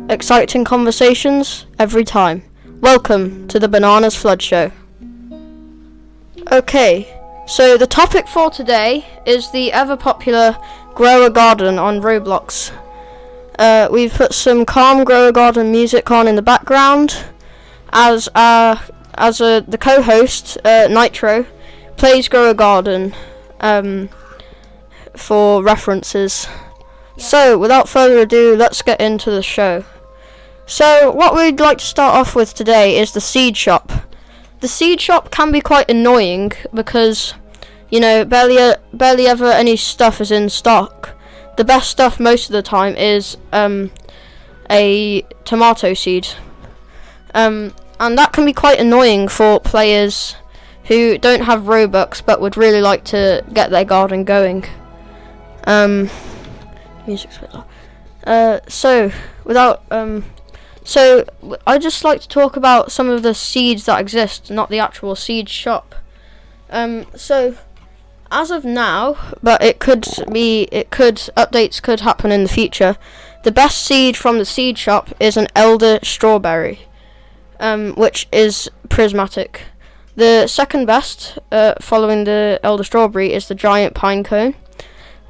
Exciting conversations every time. Welcome to the BananazFlood show. Okay, so the topic for today is the ever popular Grow a Garden on Roblox. We've put some calm Grow a Garden music on in the background as the co-host, Nitro, plays Grow a Garden for references. Yeah. So, without further ado, let's get into the show. So, what we'd like to start off with today is the seed shop. The seed shop can be quite annoying because, barely ever any stuff is in stock. The best stuff most of the time is a tomato seed. And that can be quite annoying for players who don't have Robux but would really like to get their garden going. Music's a bit loud. So I'd just like to talk about some of the seeds that exist, not the actual seed shop. So as of now, but updates could happen in the future. The best seed from the seed shop is an elder strawberry, which is prismatic. The second best, following the elder strawberry, is the giant pine cone.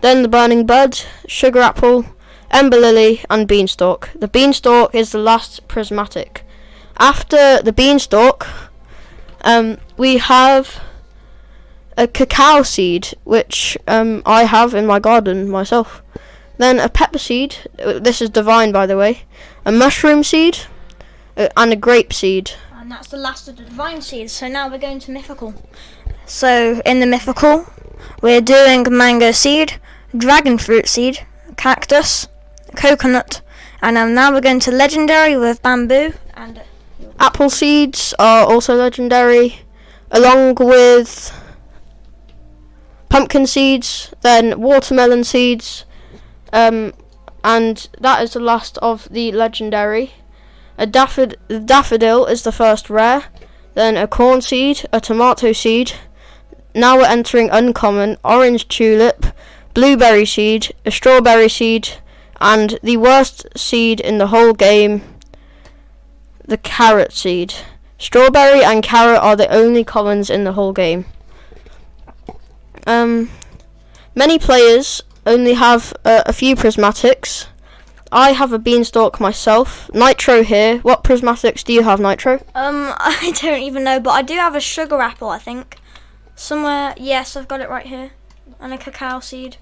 Then the burning bud, sugar apple, ember lily, and beanstalk. The beanstalk is the last prismatic. After the beanstalk, we have a cacao seed, which I have in my garden myself. Then a pepper seed, this is divine by the way, a mushroom seed, and a grape seed. And that's the last of the divine seeds, so now we're going to mythical. So in the mythical, we're doing mango seed, dragon fruit seed, cactus, coconut, and now we're going to legendary with bamboo and apple seeds are also legendary, along with pumpkin seeds, then watermelon seeds, and that is the last of the legendary. A daffodil is the first rare, then a corn seed, a tomato seed. Now we're entering uncommon, orange tulip, blueberry seed, a strawberry seed, and the worst seed in the whole game, the carrot seed. Strawberry and carrot are the only commons in the whole game. Many players only have a few prismatics. I have a beanstalk myself. Nitro here. What prismatics do you have, Nitro? I don't even know, but I do have a sugar apple, I think. Somewhere, yes, I've got it right here. And a cacao seed.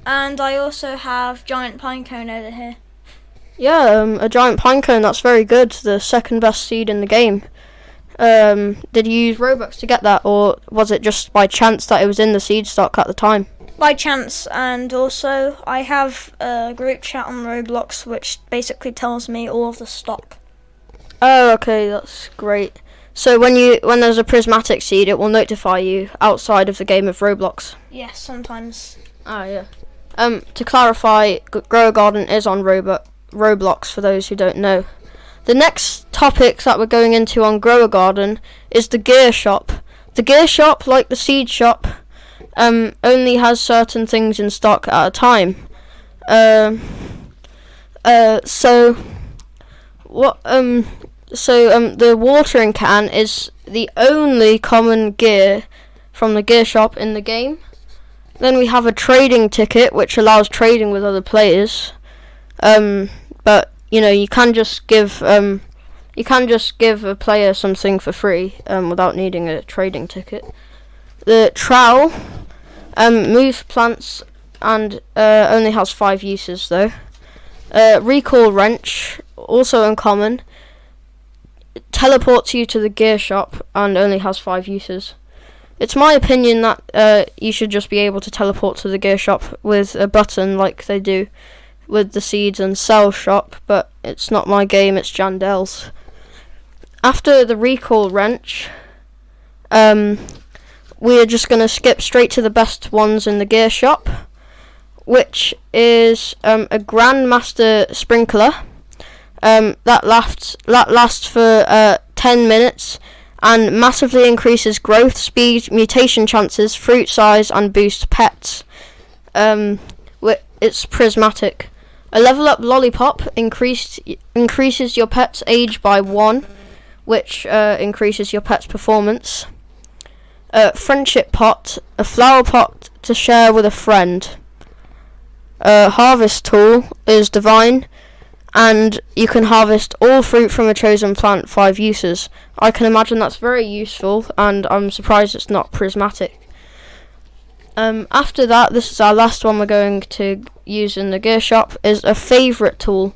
And I also have giant pine cone over here. Yeah, a giant pine cone, that's very good. The second best seed in the game. Did you use Robux to get that, or was it just by chance that it was in the seed stock at the time? By chance, and also I have a group chat on Roblox which basically tells me all of the stock. Oh, okay, that's great. So when there's a prismatic seed, it will notify you outside of the game of Roblox? Yes, sometimes. Ah, yeah. To clarify, Grow a Garden is on Roblox for those who don't know. The next topic that we're going into on Grow a Garden is the gear shop. The gear shop, like the seed shop, only has certain things in stock at a time. The watering can is the only common gear from the gear shop in the game. Then we have a trading ticket, which allows trading with other players. But you can just give a player something for free without needing a trading ticket. The trowel moves plants and only has 5 uses though. Recall wrench, also uncommon, teleports you to the gear shop and only has 5 uses. It's my opinion that you should just be able to teleport to the gear shop with a button like they do with the seeds and sell shop, but it's not my game, it's Jandel's. After the recall wrench, we are just going to skip straight to the best ones in the gear shop, which is a Grandmaster sprinkler that lasts for 10 minutes and massively increases growth speed, mutation chances, fruit size, and boosts pets. It's prismatic. A level up lollipop increases your pet's age by 1, which increases your pet's performance. Friendship pot, a flower pot to share with a friend. Harvest tool is divine, and you can harvest all fruit from a chosen plant, 5 uses. I can imagine that's very useful, and I'm surprised it's not prismatic. After that, this is our last one we're going to use in the gear shop, is a favourite tool.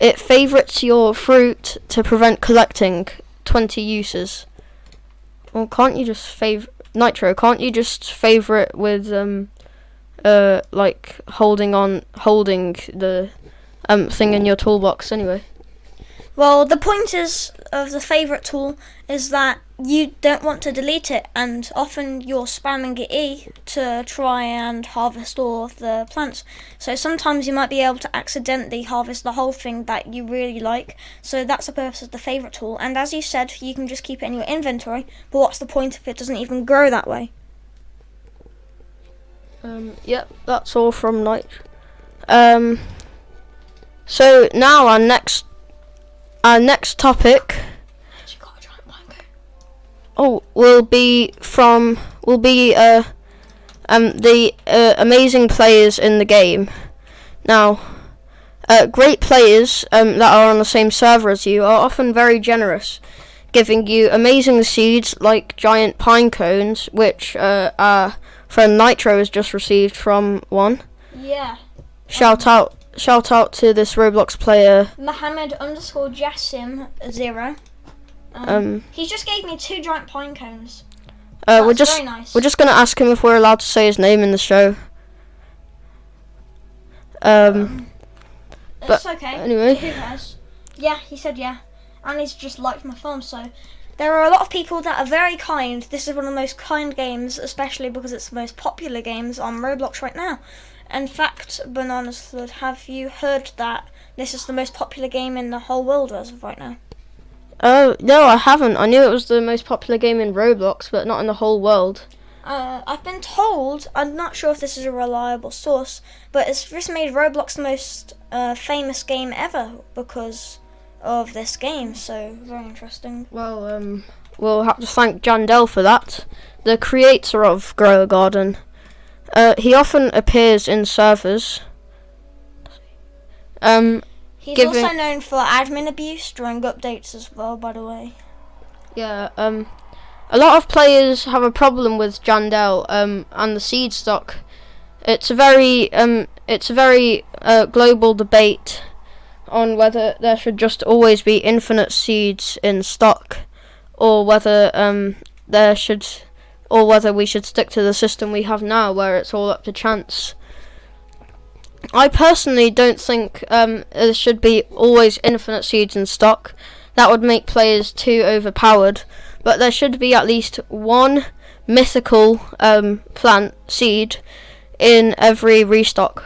It favourites your fruit to prevent collecting, 20 uses. Well, can't you just Nitro, can't you just favourite with like holding the thing in your toolbox anyway? Well, the point of the favourite tool is that you don't want to delete it, and often you're spamming E to try and harvest all of the plants. So sometimes you might be able to accidentally harvest the whole thing that you really like. So that's the purpose of the favourite tool. And as you said, you can just keep it in your inventory, but what's the point if it doesn't even grow that way? Yep, that's all from Nitro. So now our next topic will be the amazing players in the game. Now, great players that are on the same server as you are often very generous, giving you amazing seeds like giant pine cones, which our friend Nitro has just received from one. Yeah. Shout out to this Roblox player, Mohammed_Jassim0. He just gave me 2 giant pine cones. We're very nice. just gonna ask him if we're allowed to say his name in the show. It's okay. Anyway. Who cares? Yeah, he said yeah. And he's just liked my farm, so there are a lot of people that are very kind. This is one of the most kind games, especially because it's the most popular games on Roblox right now. In fact, BananazFlood, have you heard that this is the most popular game in the whole world as of right now? Oh, no, I haven't. I knew it was the most popular game in Roblox, but not in the whole world. I've been told, I'm not sure if this is a reliable source, but it's just made Roblox the most famous game ever because of this game, so very interesting. Well, we'll have to thank Jandel for that, the creator of Grow a Garden. He often appears in servers. He's also known for admin abuse during updates as well, by the way. Yeah, a lot of players have a problem with Jandel and the seed stock. It's a very global debate on whether there should just always be infinite seeds in stock, or whether we should stick to the system we have now, where it's all up to chance. I personally don't think there should be always infinite seeds in stock. That would make players too overpowered. But there should be at least one mythical plant seed in every restock.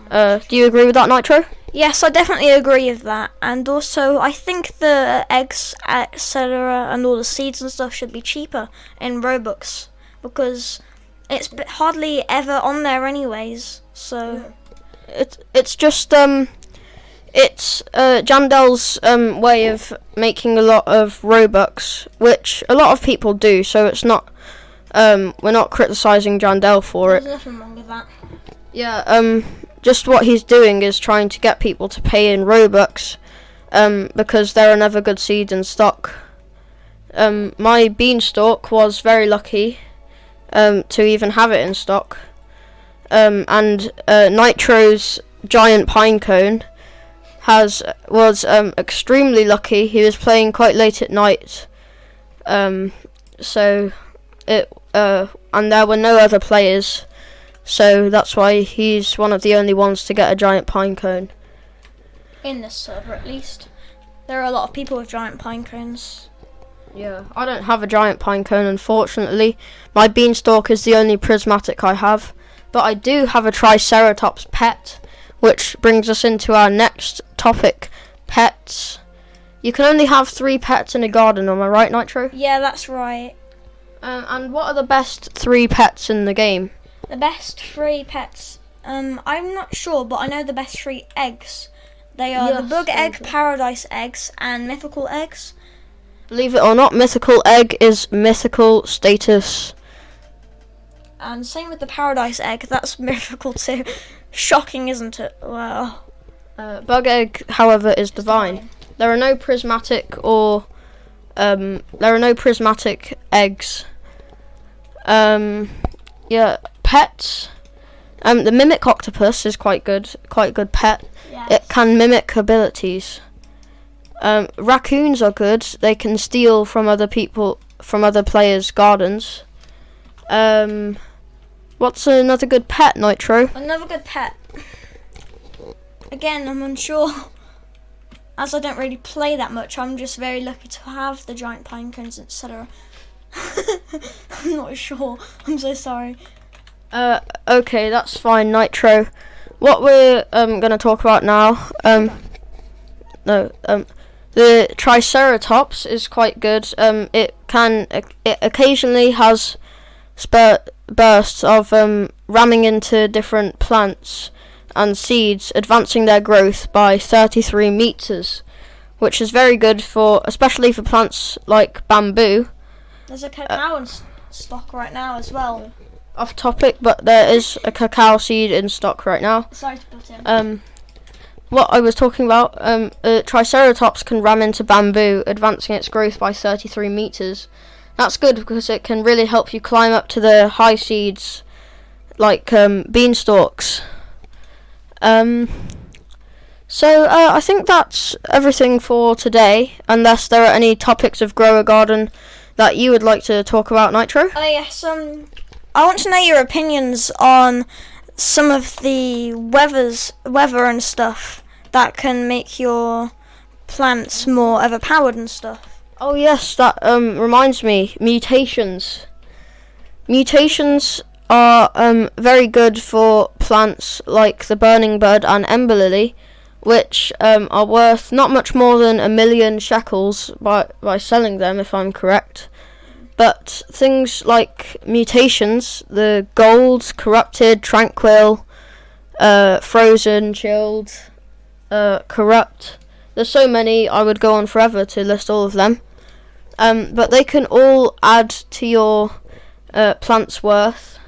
Do you agree with that, Nitro? Yes, I definitely agree with that. And also, I think the eggs, etc., and all the seeds and stuff should be cheaper in Robux, because it's hardly ever on there anyways. So it's just it's Jandel's way of making a lot of Robux, which a lot of people do. So it's not we're not criticising Jandel for it. There's nothing wrong with that. Yeah, just what he's doing is trying to get people to pay in Robux, because there are never good seeds in stock. My beanstalk was very lucky to even have it in stock. And Nitro's giant pine cone was extremely lucky. He was playing quite late at night, so it and there were no other players, so that's why he's one of the only ones to get a giant pine cone. In this server, at least. There are a lot of people with giant pine cones. Yeah, I don't have a giant pine cone, unfortunately. My beanstalk is the only prismatic I have. But I do have a Triceratops pet, which brings us into our next topic, pets. You can only have 3 pets in a garden, am I right, Nitro? Yeah, that's right. And what are the best 3 pets in the game? The best 3 pets. I'm not sure, but I know the best 3 eggs. They are the bug egg, paradise eggs, and mythical eggs. Believe it or not, mythical egg is mythical status. And same with the paradise egg, that's mythical too. Shocking, isn't it? Wow. Bug egg, however, is divine. There are no prismatic eggs. Pets. The mimic octopus is quite good pet. Yes. It can mimic abilities. Raccoons are good. They can steal from other players' gardens. What's another good pet, Nitro? Another good pet. Again, I'm unsure. As I don't really play that much, I'm just very lucky to have the giant pine cones, etc. I'm not sure. I'm so sorry. Okay, that's fine, Nitro. What we're gonna talk about now, the Triceratops is quite good. It occasionally has bursts of ramming into different plants and seeds, advancing their growth by 33 meters, which is very good especially for plants like bamboo. There's a cacao in stock right now as well. Off topic, but there is a cacao seed in stock right now. Sorry to put in. What I was talking about, Triceratops can ram into bamboo, advancing its growth by 33 meters. That's good because it can really help you climb up to the high seeds, like beanstalks. I think that's everything for today, unless there are any topics of Grow a Garden that you would like to talk about, Nitro. Yes, I want to know your opinions on some of the weather and stuff that can make your plants more overpowered and stuff. Oh yes, that reminds me, mutations. Mutations are very good for plants like the burning bud and ember lily, which are worth not much more than 1,000,000 shekels by selling them, if I'm correct. But things like mutations, the gold, corrupted, tranquil, frozen, chilled, corrupt, there's so many, I would go on forever to list all of them. But they can all add to your plant's worth.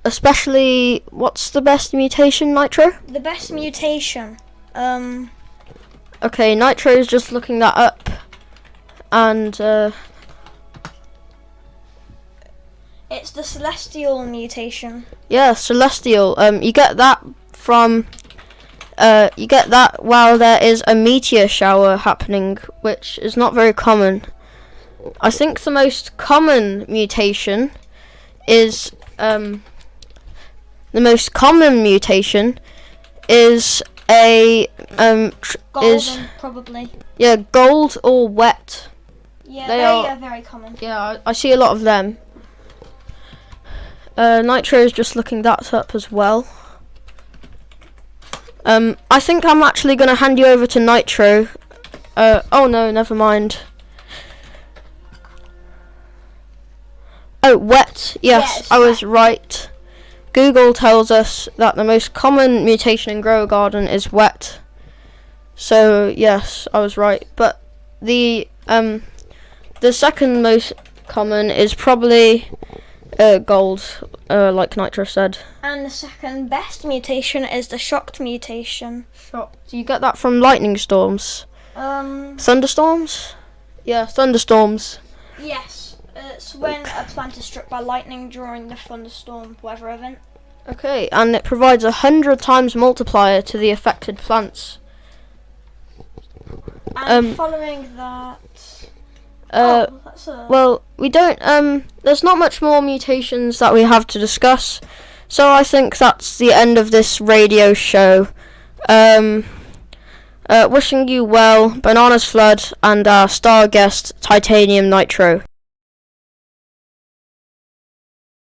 Especially, what's the best mutation, Nitro? The best mutation. Okay, Nitro's just looking that up. And it's the celestial mutation. Yeah, celestial. You get that while there is a meteor shower happening, which is not very common. I think the most common mutation is a Golden, probably. Yeah, gold or wet. Yeah, they are very common. Yeah, I see a lot of them. Nitro is just looking that up as well. I think I'm actually going to hand you over to Nitro. Oh no, never mind. Oh, wet. Yes, I was right. Google tells us that the most common mutation in Grow a Garden is wet. So yes, I was right. But the second most common is probably gold, like Nitro said. And the second best mutation is the shocked mutation. Shocked. Do you get that from lightning storms? Thunderstorms? Yeah, thunderstorms. Yes. It's when a plant is struck by lightning during the thunderstorm weather event. Okay, and it provides 100 times multiplier to the affected plants. And following that... Well, we don't... there's not much more mutations that we have to discuss, so I think that's the end of this radio show. Wishing you well, BananazFlood, and our star guest, Titanium Nitro.